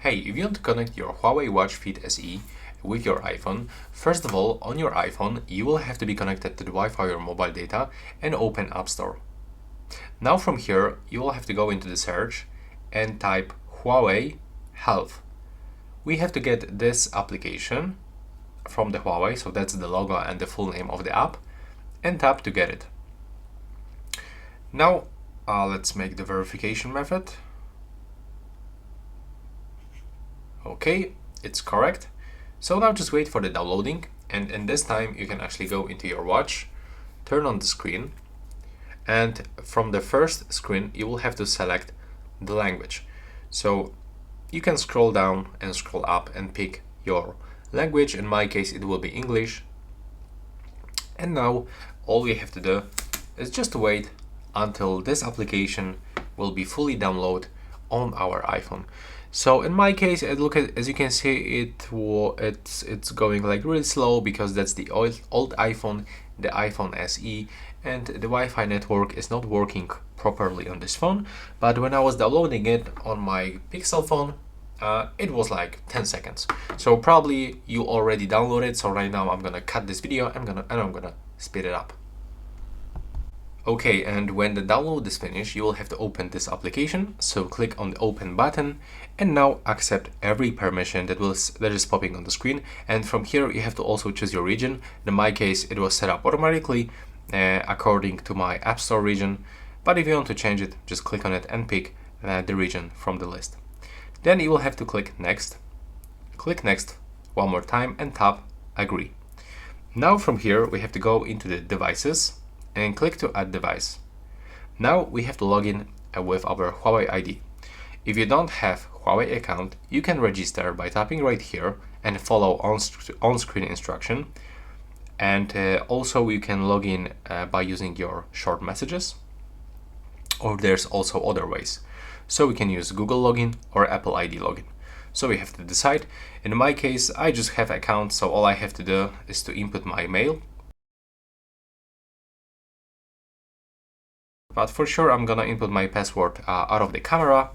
Hey, if you want to connect your HUAWEI Watch Fit SE with your iPhone, first of all, on your iPhone, you will have to be connected to the Wi-Fi or mobile data and open App Store. Now from here, you will have to go into the search and type Huawei Health. We have to get this application from the Huawei, so that's the logo and the full name of the app, and tap to get it. Now, let's make the verification method. Okay, it's correct. So now just wait for the downloading, and in this time you can actually go into your watch, turn on the screen, and from the first screen you will have to select the language. So you can scroll down and scroll up and pick your language. In my case it will be English. And now all we have to do is just wait until this application will be fully downloaded on our iPhone. So in my case, as you can see, it's going like really slow because that's the old iPhone, the iPhone SE, and the Wi-Fi network is not working properly on this phone. But when I was downloading it on my Pixel phone, it was like 10 seconds. So probably you already downloaded. So right now I'm gonna cut this video. I'm gonna speed it up. Okay, and when the download is finished, you will have to open this application. So click on the open button and now accept every permission that is popping on the screen. And from here, you have to also choose your region. In my case, it was set up automatically according to my App Store region. But if you want to change it, just click on it and pick the region from the list. Then you will have to click next. Click next one more time and tap agree. Now from here, we have to go into the devices and click to add device. Now we have to log in with our Huawei ID. If you don't have Huawei account, you can register by tapping right here and follow on-screen instruction. And also you can log in by using your short messages, or there's also other ways. So we can use Google login or Apple ID login. So we have to decide. In my case, I just have account, so all I have to do is to input my mail. But for sure, I'm gonna input my password out of the camera.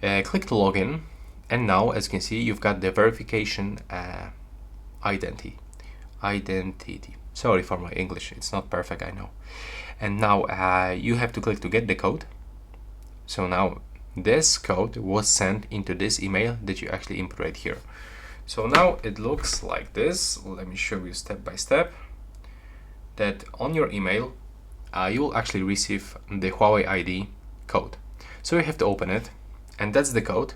Click to login, and now, as you can see, you've got the verification identity. Sorry for my English, it's not perfect, I know. And now you have to click to get the code. So now this code was sent into this email that you actually input right here. So now it looks like this. Let me show you step by step that on your email you will actually receive the Huawei ID code. So you have to open it, and that's the code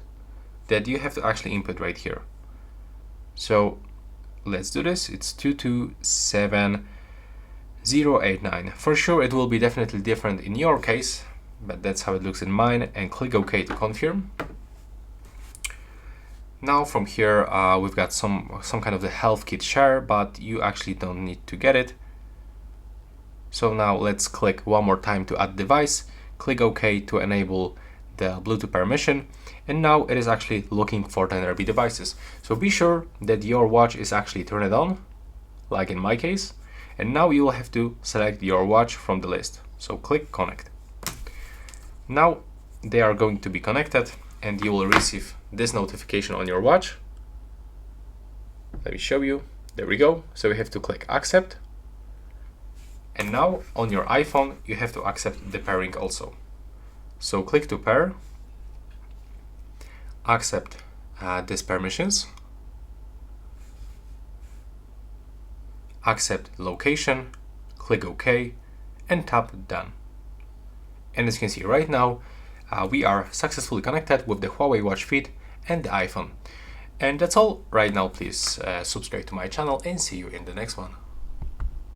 that you have to actually input right here. So let's do this. It's 227089. For sure it will be definitely different in your case, but that's how it looks in mine, and click OK to confirm. Now from here we've got some kind of the health kit share, but you actually don't need to get it. So now let's click one more time to add device, click OK to enable the Bluetooth permission, and now it is actually looking for the nearby devices. So be sure that your watch is actually turned on, like in my case, and now you will have to select your watch from the list. So click connect. Now they are going to be connected, and you will receive this notification on your watch. Let me show you. There we go. So we have to click accept. And now on your iPhone, you have to accept the pairing also. So click to pair, accept these permissions, accept location, click OK, and tap done. And as you can see right now, we are successfully connected with the Huawei Watch Fit and the iPhone. And that's all right now. Please subscribe to my channel and see you in the next one.